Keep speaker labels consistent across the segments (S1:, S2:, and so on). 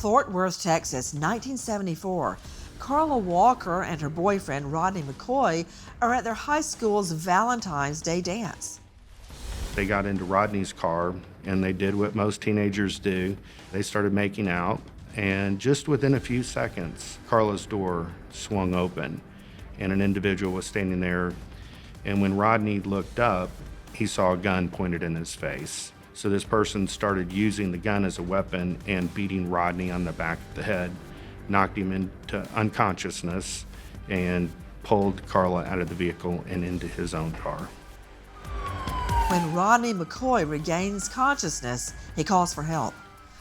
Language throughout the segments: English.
S1: Fort Worth, Texas, 1974. Carla Walker and her boyfriend, Rodney McCoy, are at their high school's Valentine's Day dance.
S2: They got into Rodney's car, and they did what most teenagers do. They started making out, and just within a few seconds, Carla's door swung open, and an individual was standing there. And when Rodney looked up, he saw a gun pointed in his face. So this person started using the gun as a weapon and beating Rodney on the back of the head, knocked him into unconsciousness, and pulled Carla out of the vehicle and into his own car.
S1: When Rodney McCoy regains consciousness, he calls for help.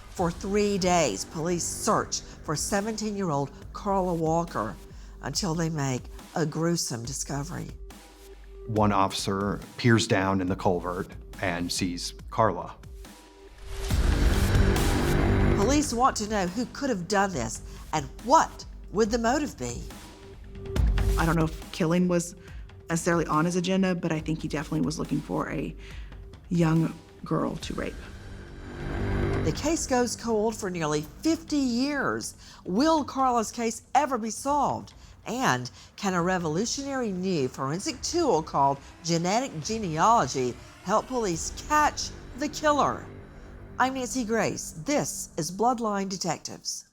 S1: For 3 days, police search for 17-year-old Carla Walker until they make a gruesome discovery.
S3: One officer peers down in the culvert and sees Carla.
S1: Police want to know who could have done this and what would the motive be.
S4: I don't know if killing was necessarily on his agenda, but I think he definitely was looking for a young girl to rape.
S1: The case goes cold for nearly 50 years. Will Carla's case ever be solved? And can a revolutionary new forensic tool called genealogy help police catch the killer? I'm Nancy Grace. This is Bloodline Detectives.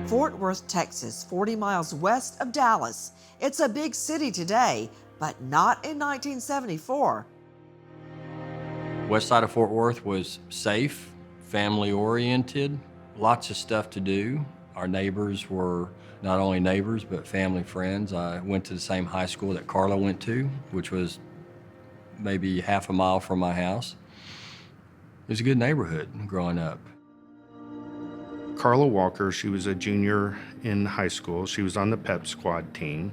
S1: Fort Worth, Texas, 40 miles west of Dallas. It's a big city today, but not in 1974.
S5: West side of Fort Worth was safe, family-oriented, lots of stuff to do. Our neighbors were not only neighbors, but family friends. I went to the same high school that Carla went to, which was maybe half a mile from my house. It was a good neighborhood growing up.
S2: Carla Walker, she was a junior in high school. She was on the pep squad team.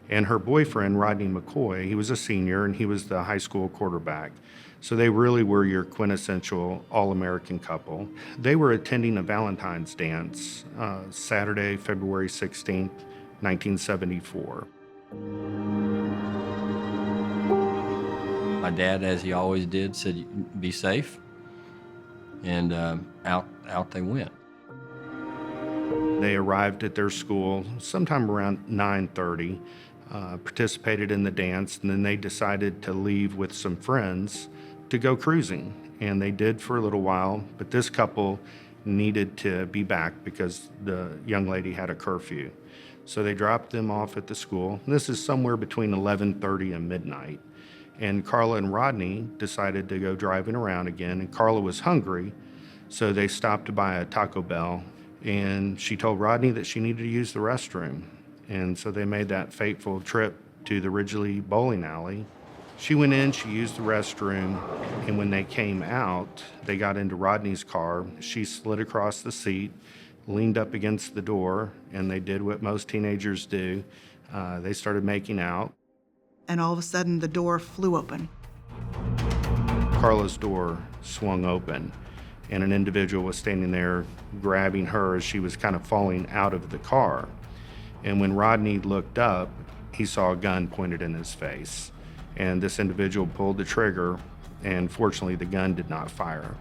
S2: And her boyfriend, Rodney McCoy, he was a senior and he was the high school quarterback. So they really were your quintessential all-American couple. They were attending a Valentine's dance Saturday, February 16th, 1974.
S5: My dad, as he always did, said, "Be safe," and out they went.
S2: They arrived at their school sometime around 9:30, participated in the dance, and then they decided to leave with some friends to go cruising. And they did for a little while, but this couple needed to be back because the young lady had a curfew. So they dropped them off at the school. And this is somewhere between 11:30 and midnight. And Carla and Rodney decided to go driving around again, and Carla was hungry, so they stopped to buy a Taco Bell. And she told Rodney that she needed to use the restroom. And so they made that fateful trip to the Ridgely bowling alley. She went in, she used the restroom, and when they came out, they got into Rodney's car. She slid across the seat, leaned up against the door, and they did what most teenagers do. They started making out.
S4: And all of a sudden, the door flew open.
S2: Carla's door swung open, and an individual was standing there grabbing her as she was kind of falling out of the car. And when Rodney looked up, he saw a gun pointed in his face. And this individual pulled the trigger, and fortunately the gun did not fire.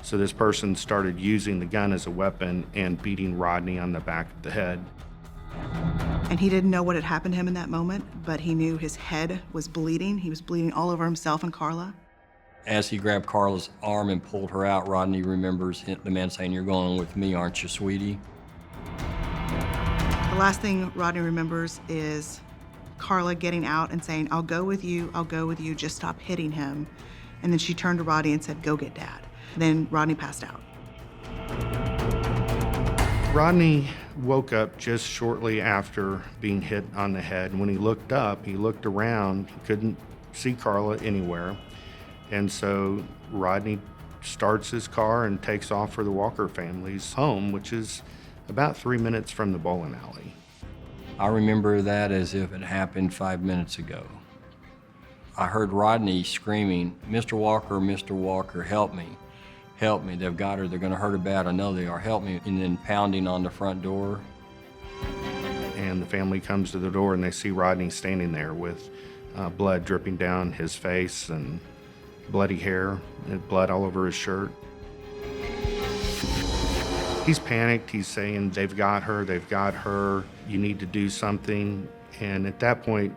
S2: So this person started using the gun as a weapon and beating Rodney on the back of the head.
S4: And he didn't know what had happened to him in that moment, but he knew his head was bleeding. He was bleeding all over himself and Carla.
S5: As he grabbed Carla's arm and pulled her out, Rodney remembers the man saying, "You're going with me, aren't you, sweetie?"
S4: The last thing Rodney remembers is Carla getting out and saying, I'll go with you, just stop hitting him." And then she turned to Rodney and said, "Go get Dad." Then Rodney passed out.
S2: Rodney woke up just shortly after being hit on the head. And when he looked up, he looked around, he couldn't see Carla anywhere. And so Rodney starts his car and takes off for the Walker family's home, which is about 3 minutes from the bowling alley.
S5: I remember that as if it happened 5 minutes ago. I heard Rodney screaming, Mr. Walker, help me. Help me, they've got her, they're gonna hurt her bad, I know they are, help me. And then pounding on the front door.
S2: And the family comes to the door and they see Rodney standing there with blood dripping down his face and bloody hair and blood all over his shirt. He's panicked. He's saying, they've got her, you need to do something. And at that point,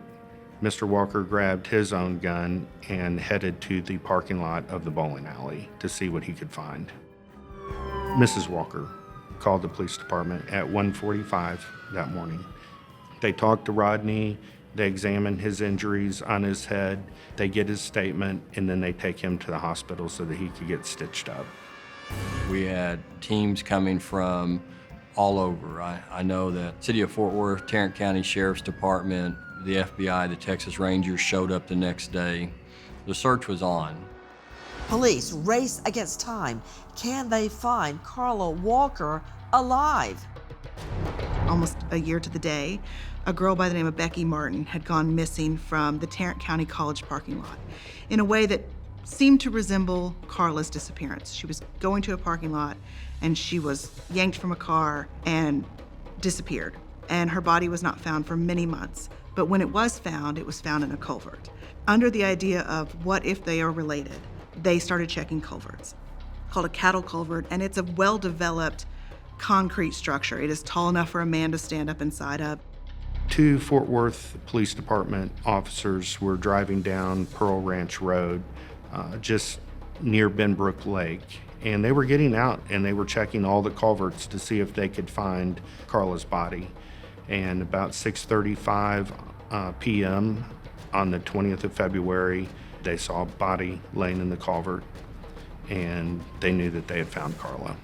S2: Mr. Walker grabbed his own gun and headed to the parking lot of the bowling alley to see what he could find. Mrs. Walker called the police department at 1:45 that morning. They talked to Rodney, they examine his injuries on his head, they get his statement, and then they take him to the hospital so that he could get stitched up.
S5: We had teams coming from all over. I know that City of Fort Worth, Tarrant County Sheriff's Department, the FBI, the Texas Rangers showed up the next day. The search was on.
S1: Police race against time. Can they find Carla Walker alive?
S4: Almost a year to the day, a girl by the name of Becky Martin had gone missing from the Tarrant County College parking lot in a way that seemed to resemble Carla's disappearance. She was going to a parking lot and she was yanked from a car and disappeared. And her body was not found for many months. But when it was found in a culvert. Under the idea of what if they are related, they started checking culverts. Called a cattle culvert, and it's a well-developed concrete structure. It is tall enough for a man to stand up inside of.
S2: 2 Fort Worth Police Department officers were driving down Pearl Ranch Road, just near Benbrook Lake, and they were getting out and they were checking all the culverts to see if they could find Carla's body. And about 6:35 p.m. on the 20th of February, they saw a body laying in the culvert, and they knew that they had found Carla.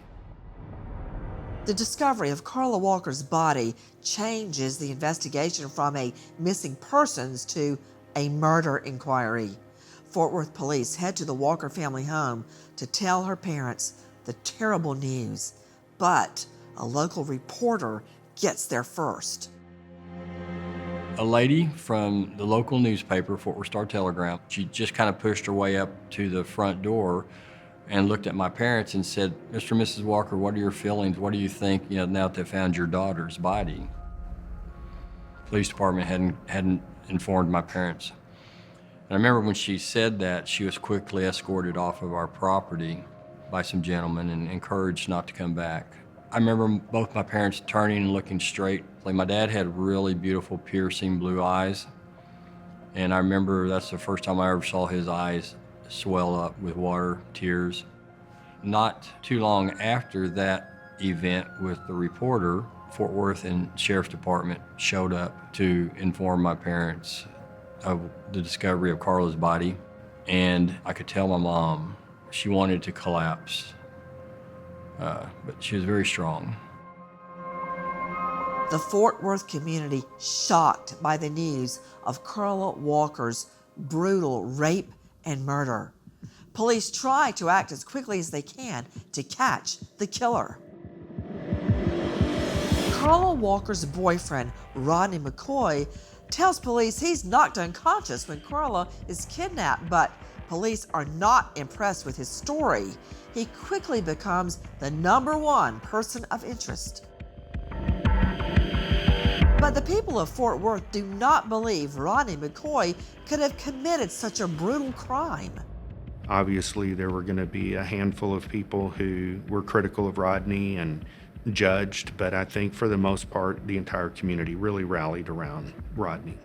S1: The discovery of Carla Walker's body changes the investigation from a missing persons to a murder inquiry. Fort Worth police head to the Walker family home to tell her parents the terrible news, but a local reporter gets there first.
S5: A lady from the local newspaper, Fort Worth Star-Telegram, she just kind of pushed her way up to the front door and looked at my parents and said, Mr. and Mrs. Walker, what are your feelings? What do you think, now that they found your daughter's body? Police department hadn't informed my parents. And I remember when she said that, she was quickly escorted off of our property by some gentlemen and encouraged not to come back. I remember both my parents turning and looking straight. Like, my dad had really beautiful, piercing blue eyes. And I remember that's the first time I ever saw his eyes swell up with water, tears. Not too long after that event with the reporter, Fort Worth and Sheriff's Department showed up to inform my parents of the discovery of Carla's body. And I could tell my mom, she wanted to collapse. But she was very strong.
S1: The Fort Worth community shocked by the news of Carla Walker's brutal rape and murder. Police try to act as quickly as they can to catch the killer. Carla Walker's boyfriend, Rodney McCoy, tells police he's knocked unconscious when Carla is kidnapped, but police are not impressed with his story. He quickly becomes the #1 person of interest. But the people of Fort Worth do not believe Rodney McCoy could have committed such a brutal crime.
S2: Obviously, there were going to be a handful of people who were critical of Rodney and judged, but I think for the most part, the entire community really rallied around Rodney.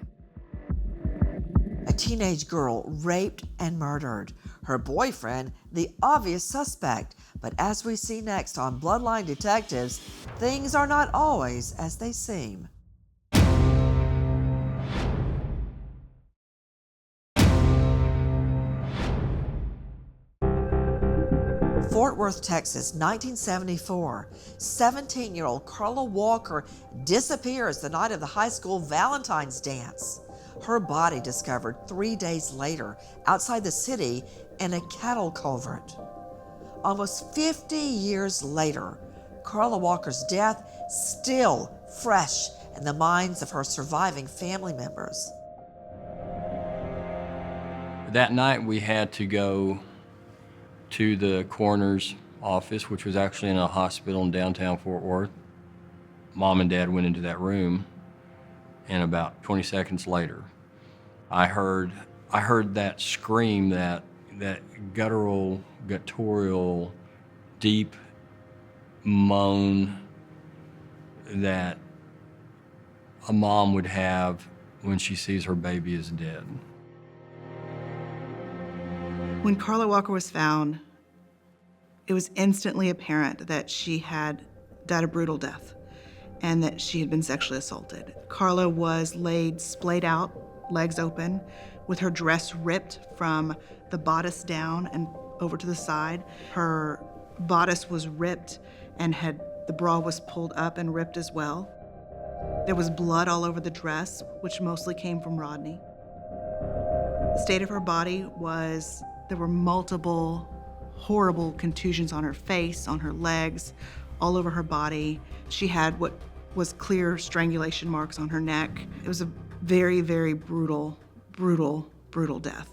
S1: A teenage girl raped and murdered. Her boyfriend, the obvious suspect. But as we see next on Bloodline Detectives, things are not always as they seem. Fort Worth, Texas, 1974. 17-year-old Carla Walker disappears the night of the high school Valentine's dance. Her body discovered 3 days later outside the city in a cattle culvert. Almost 50 years later, Carla Walker's death still fresh in the minds of her surviving family members.
S5: That night we had to go to the coroner's office, which was actually in a hospital in downtown Fort Worth. Mom and Dad went into that room, and about 20 seconds later, I heard that scream, that guttural, deep moan that a mom would have when she sees her baby is dead.
S4: When Carla Walker was found, it was instantly apparent that she had died a brutal death and that she had been sexually assaulted. Carla was laid splayed out, legs open, with her dress ripped from the bodice down and over to the side. Her bodice was ripped and the bra was pulled up and ripped as well. There was blood all over the dress, which mostly came from Rodney. The state of her body was, there were multiple horrible contusions on her face, on her legs, all over her body. She had what was clear strangulation marks on her neck. It was a very, very brutal death.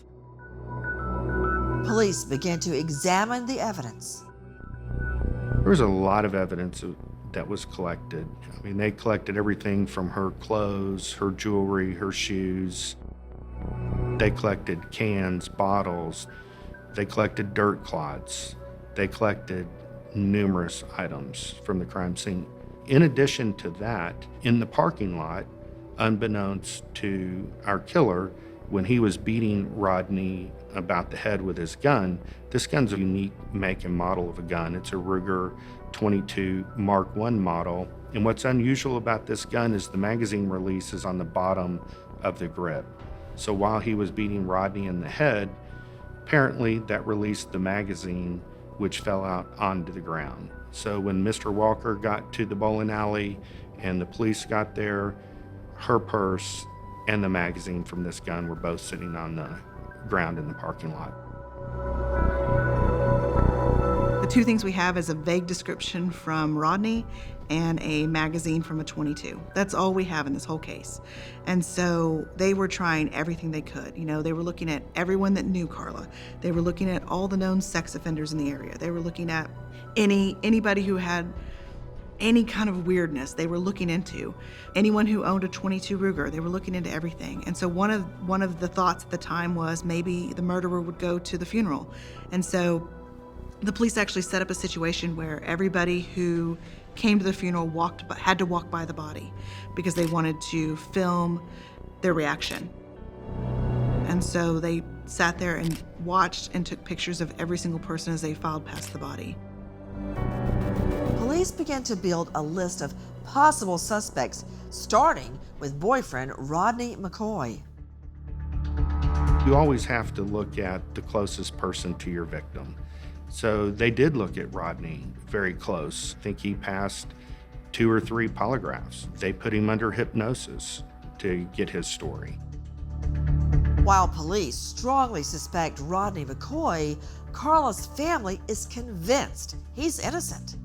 S1: Police began to examine the evidence.
S2: There was a lot of evidence that was collected. I mean, they collected everything from her clothes, her jewelry, her shoes. They collected cans, bottles. They collected dirt clods. They collected numerous items from the crime scene. In addition to that, in the parking lot, unbeknownst to our killer, when he was beating Rodney about the head with his gun, this gun's a unique make and model of a gun. It's a Ruger 22 Mark I model. And what's unusual about this gun is the magazine release is on the bottom of the grip. So while he was beating Rodney in the head, apparently that released the magazine, which fell out onto the ground. So when Mr. Walker got to the bowling alley and the police got there, her purse and the magazine from this gun were both sitting on the ground in the parking lot.
S4: The two things we have is a vague description from Rodney and a magazine from a 22. That's all we have in this whole case. And so they were trying everything they could. You know, they were looking at everyone that knew Carla. They were looking at all the known sex offenders in the area. They were looking at anybody who had any kind of weirdness they were looking into. Anyone who owned a 22 Ruger, they were looking into everything. And so one of the thoughts at the time was maybe the murderer would go to the funeral. And so the police actually set up a situation where everybody who came to the funeral had to walk by the body because they wanted to film their reaction. And so they sat there and watched and took pictures of every single person as they filed past the body.
S1: Police began to build a list of possible suspects, starting with boyfriend Rodney McCoy.
S2: You always have to look at the closest person to your victim. So they did look at Rodney very close. I think he passed 2 or 3 polygraphs. They put him under hypnosis to get his story.
S1: While police strongly suspect Rodney McCoy, Carla's family is convinced he's innocent.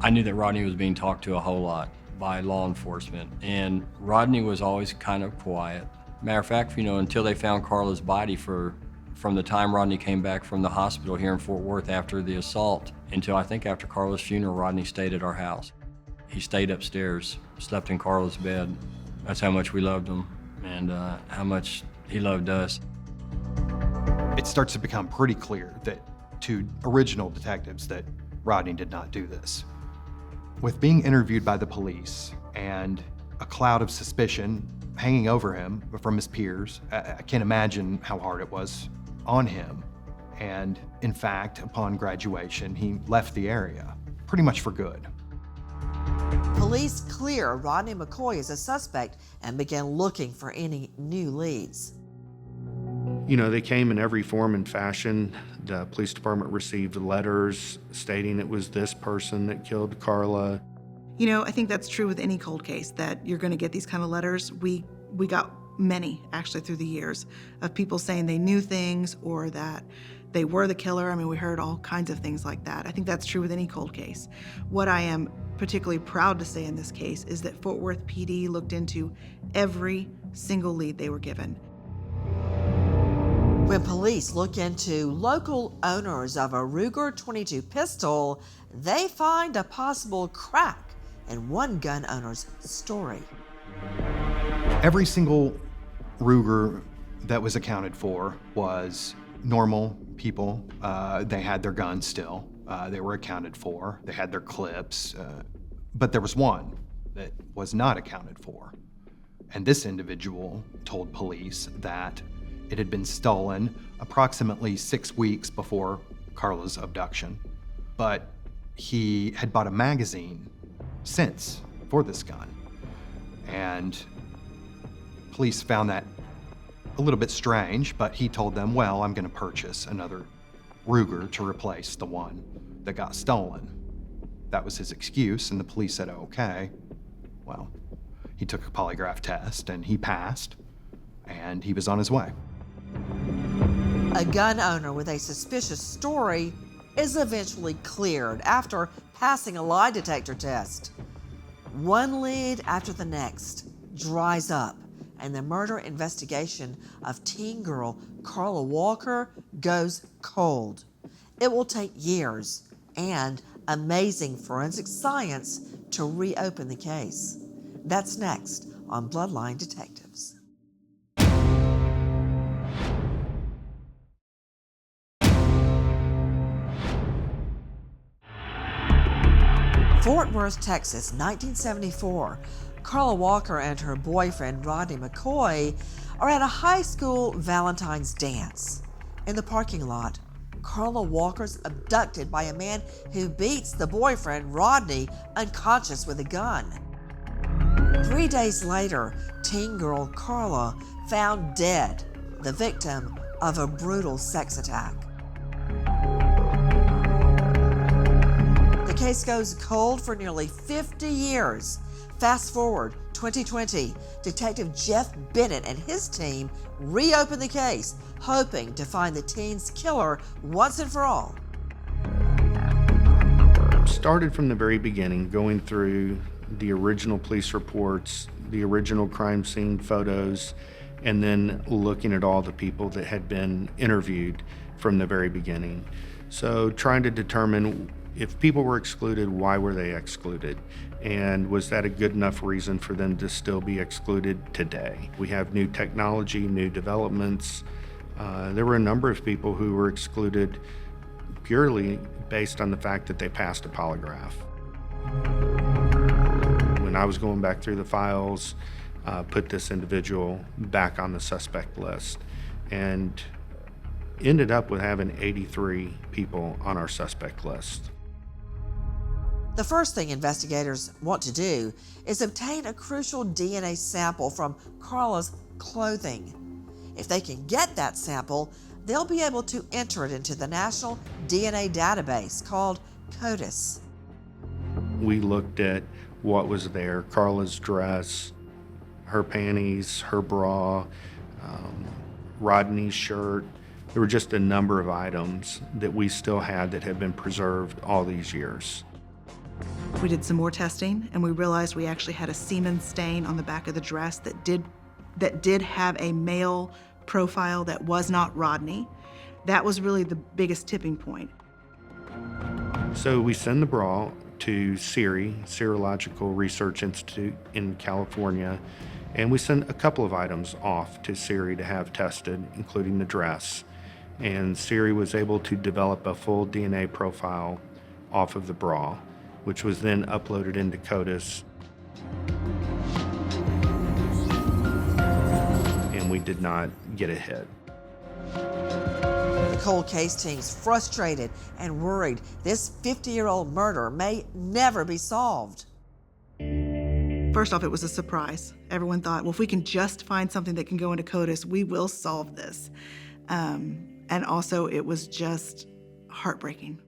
S5: I knew that Rodney was being talked to a whole lot by law enforcement, and Rodney was always kind of quiet. Matter of fact, you know, until they found Carla's body from the time Rodney came back from the hospital here in Fort Worth after the assault until I think after Carla's funeral, Rodney stayed at our house. He stayed upstairs, slept in Carla's bed. That's how much we loved him and how much he loved us.
S3: It starts to become pretty clear that to original detectives that Rodney did not do this. With being interviewed by the police and a cloud of suspicion hanging over him from his peers, I can't imagine how hard it was on him. And in fact, upon graduation, he left the area, pretty much for good.
S1: Police clear Rodney McCoy as a suspect and began looking for any new leads.
S2: You know, they came in every form and fashion. The police department received letters stating it was this person that killed Carla.
S4: You know, I think that's true with any cold case, that you're going to get these kind of letters. We got many actually through the years, of people saying they knew things or that they were the killer. I mean, we heard all kinds of things like that. I think that's true with any cold case. What I am particularly proud to say in this case is that Fort Worth PD looked into every single lead they were given.
S1: When police look into local owners of a Ruger 22 pistol, they find a possible crack in one gun owner's story.
S3: Every single Ruger that was accounted for was normal people. They had their guns still. They were accounted for. They had their clips. But there was one that was not accounted for. And this individual told police that it had been stolen approximately 6 weeks before Carla's abduction. But he had bought a magazine since for this gun. And police found that a little bit strange, but he told them, well, I'm going to purchase another Ruger to replace the one that got stolen. That was his excuse, and the police said, okay. Well, he took a polygraph test, and he passed, and he was on his way.
S1: A gun owner with a suspicious story is eventually cleared after passing a lie detector test. One lead after the next dries up, and the murder investigation of teen girl Carla Walker goes cold. It will take years and amazing forensic science to reopen the case. That's next on Bloodline Detectives. Fort Worth, Texas, 1974. Carla Walker and her boyfriend, Rodney McCoy, are at a high school Valentine's dance. In the parking lot, Carla Walker's abducted by a man who beats the boyfriend, Rodney, unconscious with a gun. 3 days later, teen girl Carla found dead, the victim of a brutal sex attack. The case goes cold for nearly 50 years. Fast forward 2020, Detective Jeff Bennett and his team reopen the case, hoping to find the teen's killer once and for all.
S2: Started from the very beginning, going through the original police reports, the original crime scene photos, and then looking at all the people that had been interviewed from the very beginning. So trying to determine if people were excluded, why were they excluded? And was that a good enough reason for them to still be excluded today? We have new technology, new developments. There were a number of people who were excluded purely based on the fact that they passed a polygraph. When I was going back through the files, put this individual back on the suspect list and ended up with having 83 people on our suspect list.
S1: The first thing investigators want to do is obtain a crucial DNA sample from Carla's clothing. If they can get that sample, they'll be able to enter it into the National DNA database called CODIS.
S2: We looked at what was there: Carla's dress, her panties, her bra, Rodney's shirt. There were just a number of items that we still had that had been preserved all these years.
S4: We did some more testing, and we realized we actually had a semen stain on the back of the dress that did have a male profile that was not Rodney. That was really the biggest tipping point.
S2: So we send the bra to SERI, Serological Research Institute in California, and we send a couple of items off to SERI to have tested, including the dress. And SERI was able to develop a full DNA profile off of the bra, which was then uploaded into CODIS. And we did not get a hit.
S1: The cold case team's frustrated and worried this 50-year-old murder may never be solved.
S4: First off, it was a surprise. Everyone thought, well, if we can just find something that can go into CODIS, we will solve this. And also, it was just heartbreaking.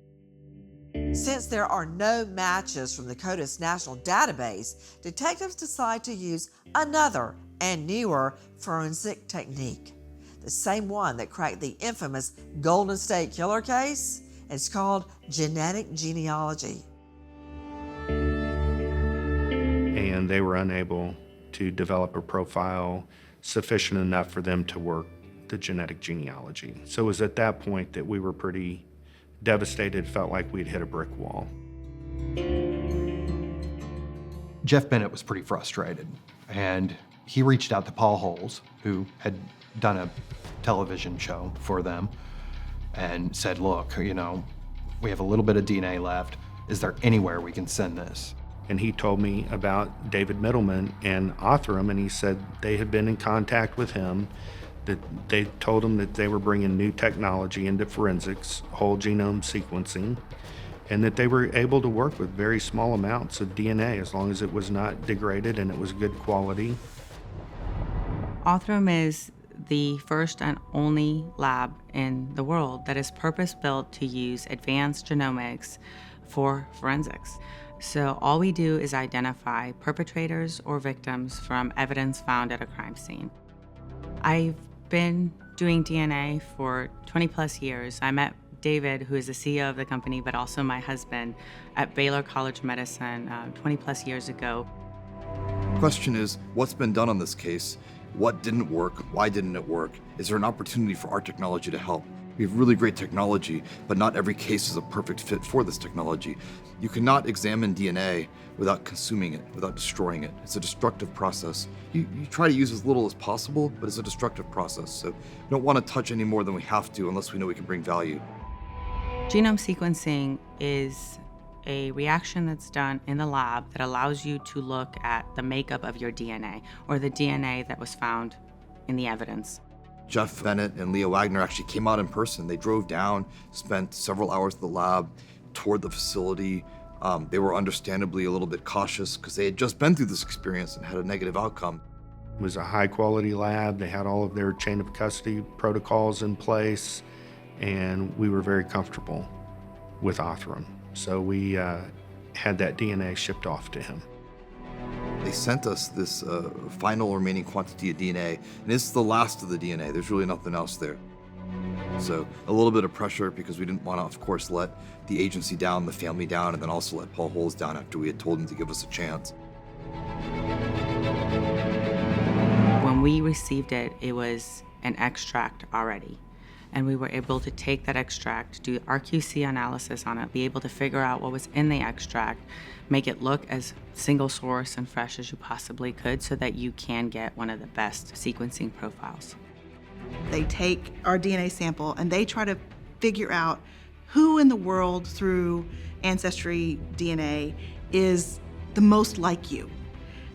S1: Since there are no matches from the CODIS National Database, detectives decide to use another and newer forensic technique. The same one that cracked the infamous Golden State Killer case. It's called genetic genealogy.
S2: And they were unable to develop a profile sufficient enough for them to work the genetic genealogy. So it was at that point that we were pretty devastated, felt like we'd hit a brick wall.
S3: Jeff Bennett was pretty frustrated, and he reached out to Paul Holes, who had done a television show for them, and said, look, we have a little bit of DNA left. Is there anywhere we can send this?
S2: And he told me about David Middleman and Othram, and he said they had been in contact with him, that they told him that they were bringing new technology into forensics, whole genome sequencing, and that they were able to work with very small amounts of DNA as long as it was not degraded and it was good quality.
S6: Othram is the first and only lab in the world that is purpose-built to use advanced genomics for forensics. So all we do is identify perpetrators or victims from evidence found at a crime scene. I've been doing DNA for 20 plus years. I met David, who is the CEO of the company, but also my husband, at Baylor College of Medicine 20 plus years ago.
S7: Question is, what's been done on this case? What didn't work? Why didn't it work? Is there an opportunity for our technology to help? We have really great technology, but not every case is a perfect fit for this technology. You cannot examine DNA without consuming it, without destroying it. It's a destructive process. You try to use as little as possible, but it's a destructive process. So we don't want to touch any more than we have to unless we know we can bring value.
S6: Genome sequencing is a reaction that's done in the lab that allows you to look at the makeup of your DNA, or the DNA that was found in the evidence.
S7: Jeff Bennett and Leah Wagner actually came out in person. They drove down, spent several hours at the lab, toured the facility. They were understandably a little bit cautious because they had just been through this experience and had a negative outcome.
S2: It was a high quality lab. They had all of their chain of custody protocols in place, and we were very comfortable with Othram. So we had that DNA shipped off to him.
S7: They sent us this final remaining quantity of DNA, and it's the last of the DNA. There's really nothing else there. So a little bit of pressure because we didn't want to, of course, let the agency down, the family down, and then also let Paul Holes down after we had told him to give us a chance.
S6: When we received it, it was an extract already. And we were able to take that extract, do RQC analysis on it, be able to figure out what was in the extract, make it look as single source and fresh as you possibly could so that you can get one of the best sequencing profiles.
S4: They take our DNA sample and they try to figure out who in the world through Ancestry DNA is the most like you.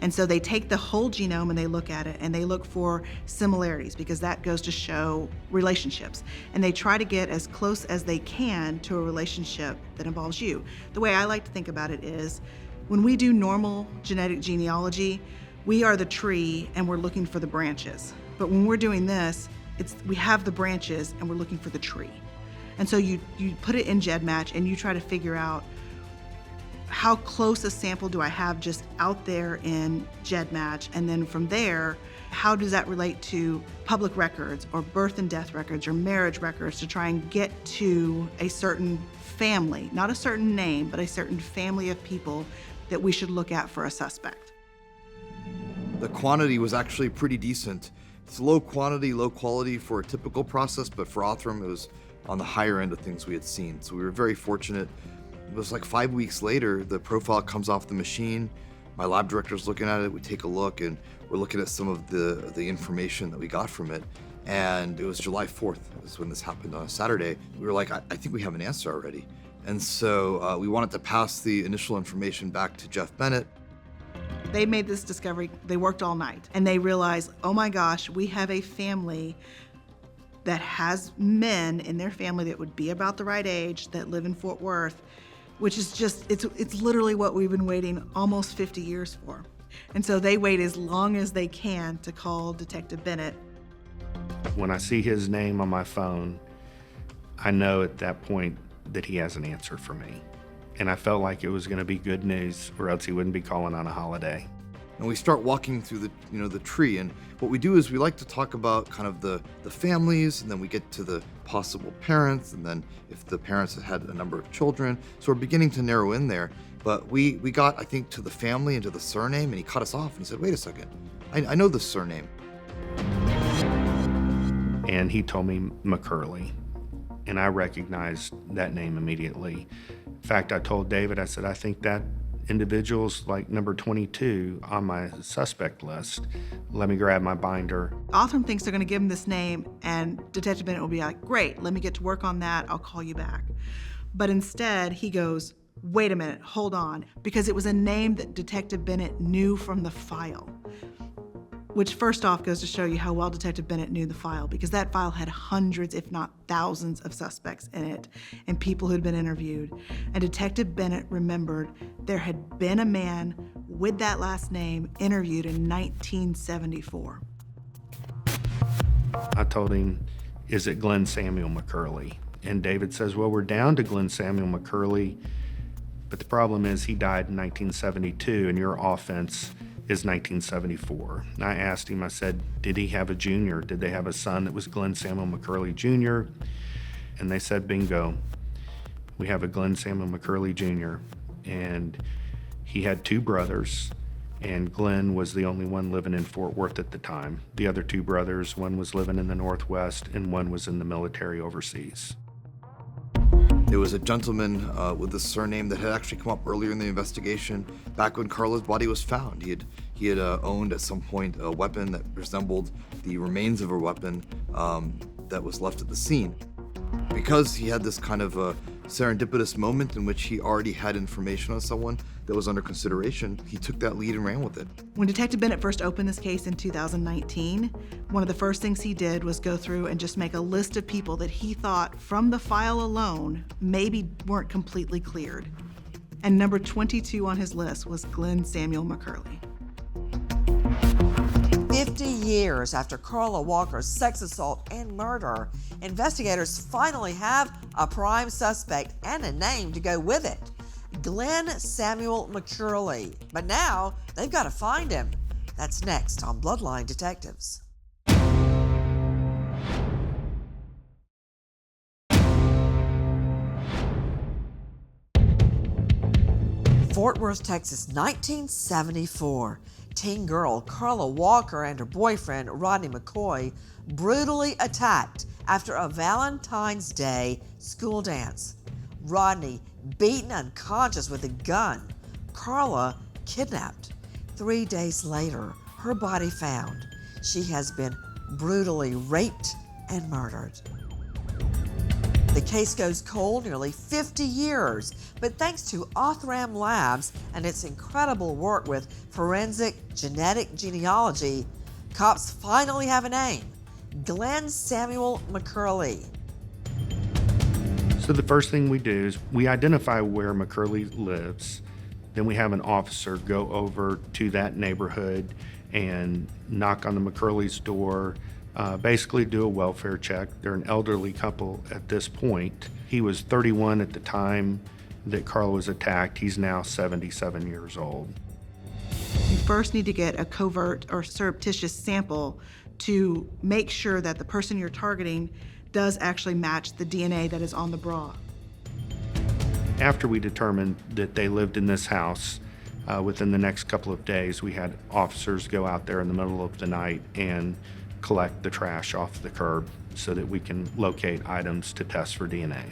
S4: And so they take the whole genome and they look at it and they look for similarities because that goes to show relationships. And they try to get as close as they can to a relationship that involves you. The way I like to think about it is when we do normal genetic genealogy, we are the tree and we're looking for the branches. But when we're doing this, we have the branches and we're looking for the tree. And so you put it in GEDmatch and you try to figure out how close a sample do I have just out there in GEDmatch, and then from there, how does that relate to public records or birth and death records or marriage records to try and get to a certain family, not a certain name, but a certain family of people that we should look at for a suspect.
S7: The quantity was actually pretty decent. It's low quantity, low quality for a typical process, but for Othram, it was on the higher end of things we had seen. So we were very fortunate. It was like 5 weeks later, the profile comes off the machine. My lab director's looking at it. We take a look and we're looking at some of the information that we got from it. And it was July 4th is when this happened on a Saturday. We were like, I think we have an answer already. And so we wanted to pass the initial information back to Jeff Bennett.
S4: They made this discovery, they worked all night, and they realized, oh my gosh, we have a family that has men in their family that would be about the right age that live in Fort Worth, which is just, it's literally what we've been waiting almost 50 years for. And so they wait as long as they can to call Detective Bennett.
S2: When I see his name on my phone, I know at that point that he has an answer for me. And I felt like it was going to be good news or else he wouldn't be calling on a holiday.
S7: And we start walking through the tree, and what we do is we like to talk about kind of the families, and then we get to the possible parents, and then if the parents had a number of children. So we're beginning to narrow in there. But we got, I think, to the family and to the surname, and he cut us off and he said, wait a second, I know the surname.
S2: And he told me McCurley, and I recognized that name immediately. In fact, I told David, I said, I think that individual's like number 22 on my suspect list. Let me grab my binder.
S4: Othram thinks they're going to give him this name, and Detective Bennett will be like, great, let me get to work on that, I'll call you back. But instead, he goes, wait a minute, hold on, because it was a name that Detective Bennett knew from the file. Which first off goes to show you how well Detective Bennett knew the file, because that file had hundreds, if not thousands, of suspects in it and people who'd been interviewed. And Detective Bennett remembered there had been a man with that last name interviewed in 1974.
S2: I told him, is it Glenn Samuel McCurley? And David says, well, we're down to Glenn Samuel McCurley, but the problem is he died in 1972 and your offense is 1974. And I asked him, I said, did he have a junior? Did they have a son that was Glenn Samuel McCurley Jr.? And they said, bingo, we have a Glenn Samuel McCurley Jr. And he had two brothers, and Glenn was the only one living in Fort Worth at the time. The other two brothers, one was living in the Northwest and one was in the military overseas.
S7: There was a gentleman with a surname that had actually come up earlier in the investigation, back when Carla's body was found. He had owned at some point a weapon that resembled the remains of a weapon that was left at the scene. Because he had this kind of a serendipitous moment in which he already had information on someone that was under consideration, he took that lead and ran with it.
S4: When Detective Bennett first opened this case in 2019, one of the first things he did was go through and just make a list of people that he thought, from the file alone, maybe weren't completely cleared. And number 22 on his list was Glenn Samuel McCurley.
S1: 50 years after Carla Walker's sex assault and murder, investigators finally have a prime suspect and a name to go with it. Glenn Samuel McCurley. But now they've got to find him. That's next on Bloodline Detectives. Fort Worth, Texas, 1974. Teen girl Carla Walker and her boyfriend Rodney McCoy brutally attacked after a Valentine's Day school dance. Rodney beaten unconscious with a gun. Carla kidnapped. 3 days later, her body found. She has been brutally raped and murdered. The case goes cold nearly 50 years, but thanks to Othram Labs and its incredible work with forensic genetic genealogy, cops finally have a name: Glenn Samuel McCurley.
S2: So the first thing we do is we identify where McCurley lives. Then we have an officer go over to that neighborhood and knock on the McCurley's door, basically do a welfare check. They're an elderly couple at this point. He was 31 at the time that Carla was attacked. He's now 77 years old.
S4: You first need to get a covert or surreptitious sample to make sure that the person you're targeting does actually match the DNA that is on the bra.
S2: After we determined that they lived in this house, within the next couple of days, we had officers go out there in the middle of the night and collect the trash off the curb so that we can locate items to test for DNA.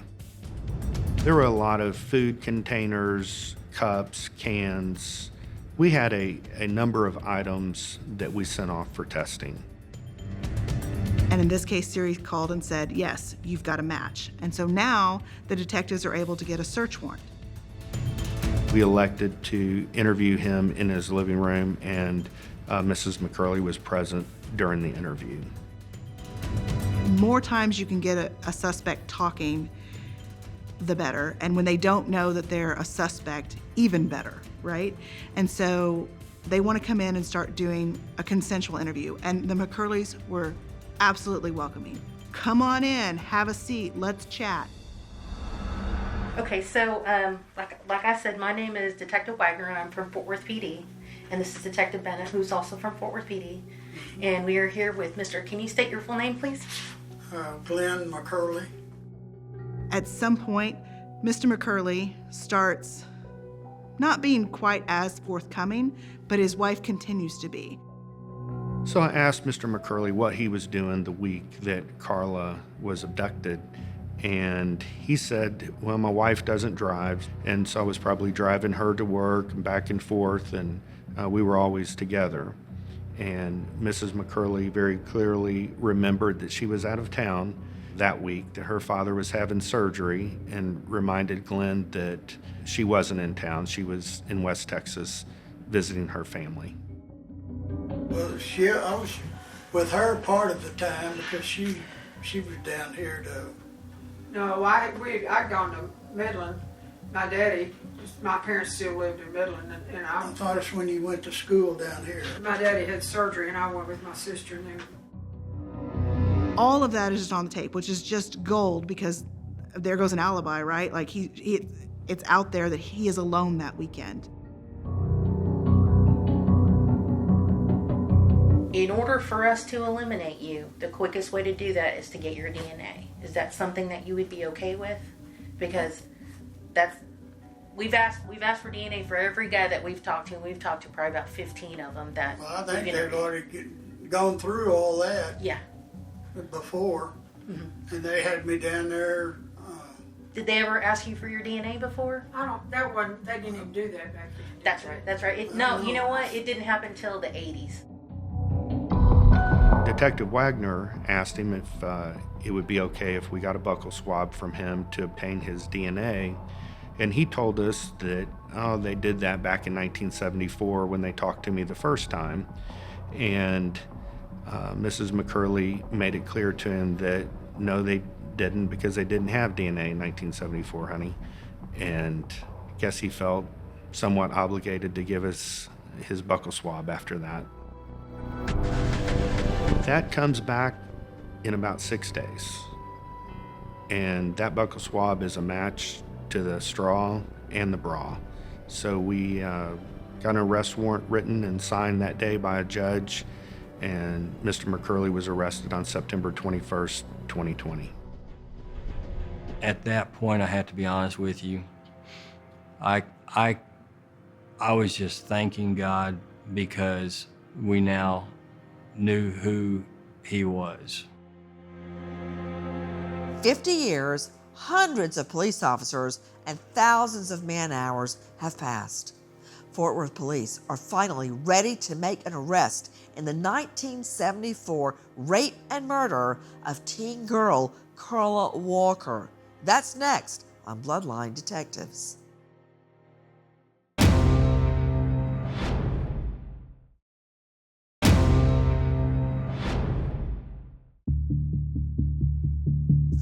S2: There were a lot of food containers, cups, cans. We had a number of items that we sent off for testing.
S4: And in this case, Siri called and said, yes, you've got a match. And so now the detectives are able to get a search warrant.
S2: We elected to interview him in his living room, and Mrs. McCurley was present during the interview.
S4: More times you can get a suspect talking, the better. And when they don't know that they're a suspect, even better, right? And so they want to come in and start doing a consensual interview. And the McCurleys were absolutely welcoming. Come on in, have a seat, let's chat.
S8: Okay, so like I said, my name is Detective Wagner. I'm from Fort Worth PD, And this is Detective Bennett, who's also from Fort Worth PD. And we are here with Mr. Can you state your full name, please?
S9: Glenn McCurley.
S4: At some point, Mr. McCurley starts not being quite as forthcoming, but his wife continues to be.
S2: So I asked Mr. McCurley what he was doing the week that Carla was abducted. And he said, well, my wife doesn't drive, and so I was probably driving her to work and back and forth, and we were always together. And Mrs. McCurley very clearly remembered that she was out of town that week, that her father was having surgery, and reminded Glenn that she wasn't in town. She was in West Texas visiting her family.
S9: Well, I was with her part of the time because she was down here to.
S10: No, I'd gone to Midland. My daddy, my parents still lived in Midland, and
S9: I thought it's when you went to school down here.
S10: My daddy had surgery, and I went with my sister. And
S4: All of that is just on the tape, which is just gold because there goes an alibi, right? Like it's out there that he is alone that weekend.
S8: In order for us to eliminate you, the quickest way to do that is to get your DNA. Is that something that you would be okay with? Because we've asked for DNA for every guy that we've talked to. We've talked to probably about 15 of them that.
S9: Well, I think they've already gone through all that.
S8: Yeah.
S9: Before, and they had me down there.
S8: Did they ever ask you for your DNA before?
S10: they didn't even do that back then.
S8: That's right. That's right. No, you know what? It didn't happen until the 80s.
S2: Detective Wagner asked him if it would be okay if we got a buccal swab from him to obtain his DNA. And he told us that, they did that back in 1974 when they talked to me the first time. And Mrs. McCurley made it clear to him that no, they didn't, because they didn't have DNA in 1974, honey. And I guess he felt somewhat obligated to give us his buccal swab after that. That comes back in about 6 days. And that buccal swab is a match to the straw and the bra. So we got an arrest warrant written and signed that day by a judge, and Mr. McCurley was arrested on September 21st, 2020.
S5: At that point, I have to be honest with you. I was just thanking God because we now knew who he was.
S1: 50 years, hundreds of police officers, and thousands of man-hours have passed. Fort Worth police are finally ready to make an arrest in the 1974 rape and murder of teen girl Carla Walker. That's next on Bloodline Detectives.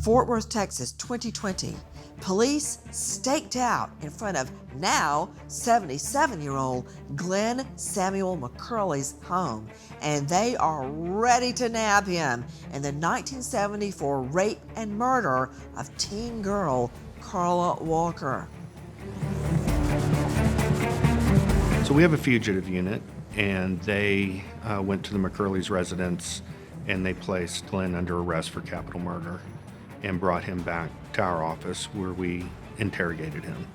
S1: Fort Worth, Texas, 2020. Police staked out in front of now 77-year-old Glenn Samuel McCurley's home, and they are ready to nab him in the 1974 rape and murder of teen girl Carla Walker.
S2: So we have a fugitive unit, and they went to the McCurley's residence, and they placed Glenn under arrest for capital murder and brought him back to our office where we interrogated him.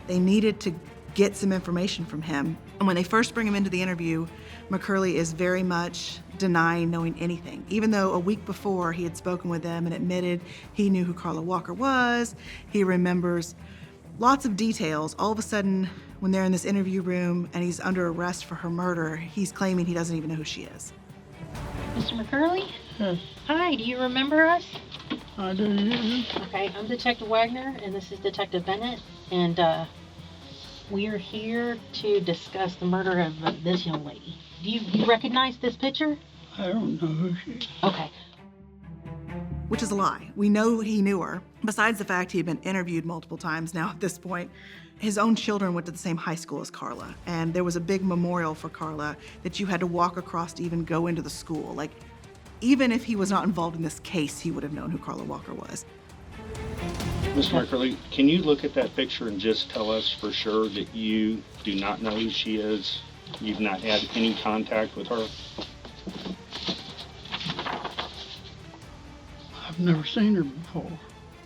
S4: They needed to get some information from him. And when they first bring him into the interview, McCurley is very much denying knowing anything, even though a week before he had spoken with them and admitted he knew who Carla Walker was. He remembers lots of details. All of a sudden, when they're in this interview room and he's under arrest for her murder, he's claiming he doesn't even know who she is.
S11: Mr. McCurley? Hi, do you remember us?
S9: I do.
S11: Okay, I'm Detective Wagner, and this is Detective Bennett, and we are here to discuss the murder of this young lady. Do you recognize this picture?
S9: I don't know who she is.
S11: Okay.
S4: Which is a lie. We know he knew her. Besides the fact he had been interviewed multiple times now at this point, his own children went to the same high school as Carla, and there was a big memorial for Carla that you had to walk across to even go into the school. Like, even if he was not involved in this case, he would have known who Carla Walker was.
S2: Mr. McCurley, can you look at that picture and just tell us for sure that you do not know who she is? You've not had any contact with her?
S9: I've never seen her before.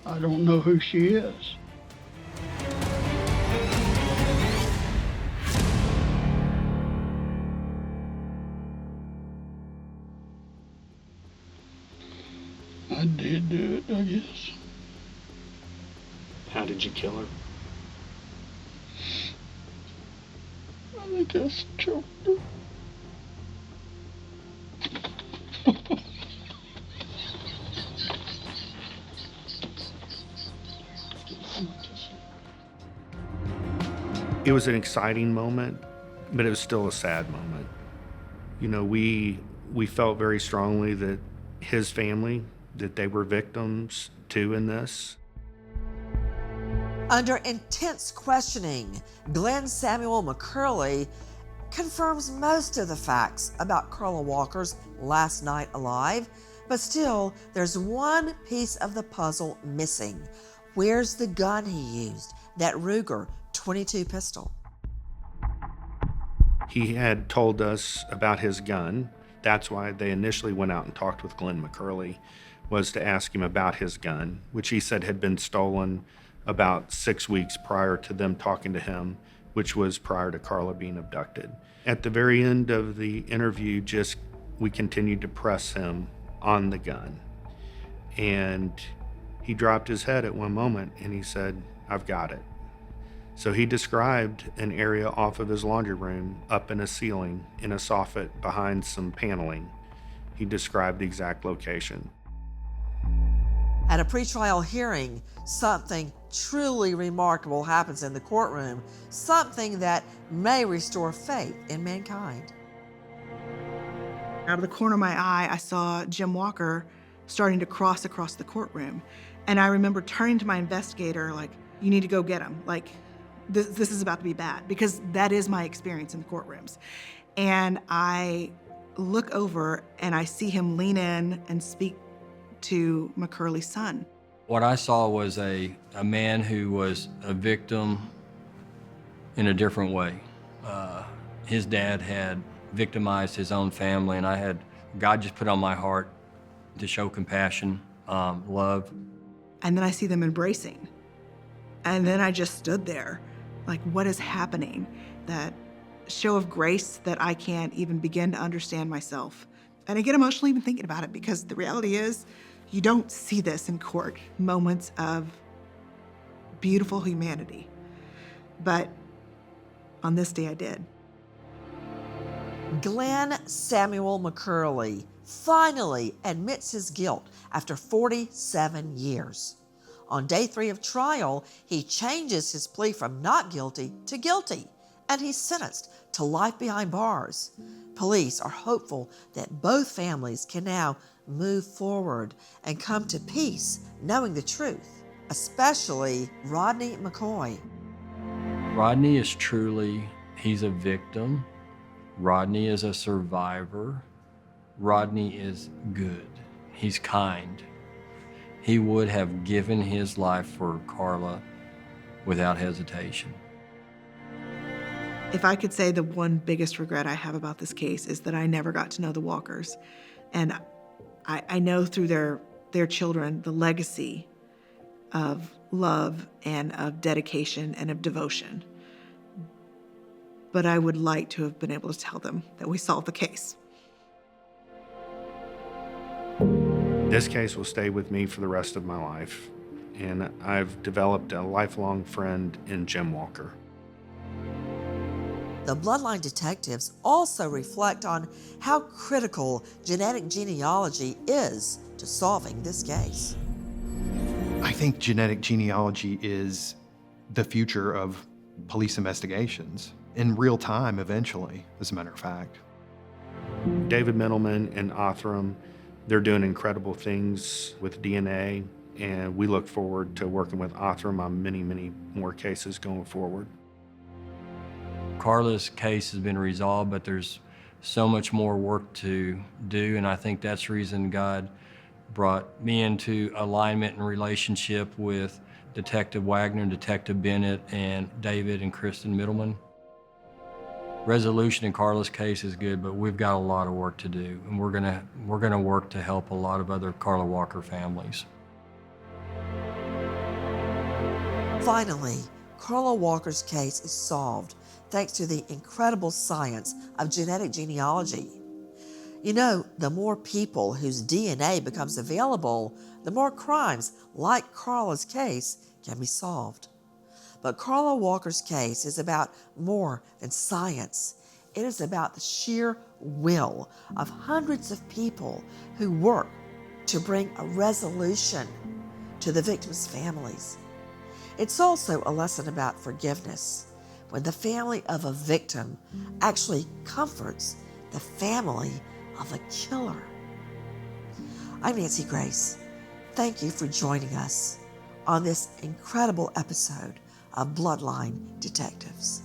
S9: I don't know who she is. I did do it, I guess.
S2: How did you kill her?
S9: I think I choked her.
S2: It was an exciting moment, but it was still a sad moment. You know, we felt very strongly that his family, that they were victims too in this.
S1: Under intense questioning, Glenn Samuel McCurley confirms most of the facts about Carla Walker's last night alive, but still, there's one piece of the puzzle missing. Where's the gun he used, that Ruger .22 pistol?
S2: He had told us about his gun. That's why they initially went out and talked with Glenn McCurley, was to ask him about his gun, which he said had been stolen about 6 weeks prior to them talking to him, which was prior to Carla being abducted. At the very end of the interview, we continued to press him on the gun. And he dropped his head at one moment and he said, "I've got it." So he described an area off of his laundry room, up in a ceiling, in a soffit behind some paneling. He described the exact location.
S1: At a pretrial hearing, something truly remarkable happens in the courtroom, something that may restore faith in mankind.
S4: Out of the corner of my eye, I saw Jim Walker starting to cross across the courtroom. And I remember turning to my investigator, like, "You need to go get him. Like, this is about to be bad," because that is my experience in the courtrooms. And I look over and I see him lean in and speak to McCurley's son.
S5: What I saw was a man who was a victim in a different way. His dad had victimized his own family, and God just put on my heart to show compassion, love.
S4: And then I see them embracing. And then I just stood there, like, what is happening? That show of grace that I can't even begin to understand myself. And I get emotional even thinking about it, because the reality is, you don't see this in court, moments of beautiful humanity. But on this day I did.
S1: Glenn Samuel McCurley finally admits his guilt after 47 years. On day 3 of trial, he changes his plea from not guilty to guilty, and he's sentenced to life behind bars. Police are hopeful that both families can now move forward and come to peace knowing the truth, especially Rodney McCoy.
S5: Rodney is he's a victim. Rodney is a survivor. Rodney is good. He's kind. He would have given his life for Carla without hesitation.
S4: If I could say the one biggest regret I have about this case is that I never got to know the Walkers. And I know through their children the legacy of love and of dedication and of devotion. But I would like to have been able to tell them that we solved the case.
S2: This case will stay with me for the rest of my life, and I've developed a lifelong friend in Jim Walker.
S1: The Bloodline Detectives also reflect on how critical genetic genealogy is to solving this case.
S3: I think genetic genealogy is the future of police investigations in real time eventually, as a matter of fact.
S2: David Middleman and Othram, they're doing incredible things with DNA, and we look forward to working with Othram on many, many more cases going forward.
S5: Carla's case has been resolved, but there's so much more work to do, and I think that's the reason God brought me into alignment and relationship with Detective Wagner, Detective Bennett, and David and Kristen Middleman. Resolution in Carla's case is good, but we've got a lot of work to do, and we're gonna work to help a lot of other Carla Walker families.
S1: Finally, Carla Walker's case is solved thanks to the incredible science of genetic genealogy. You know, the more people whose DNA becomes available, the more crimes like Carla's case can be solved. But Carla Walker's case is about more than science. It is about the sheer will of hundreds of people who work to bring a resolution to the victims' families. It's also a lesson about forgiveness when the family of a victim actually comforts the family of a killer. I'm Nancy Grace. Thank you for joining us on this incredible episode of Bloodline Detectives.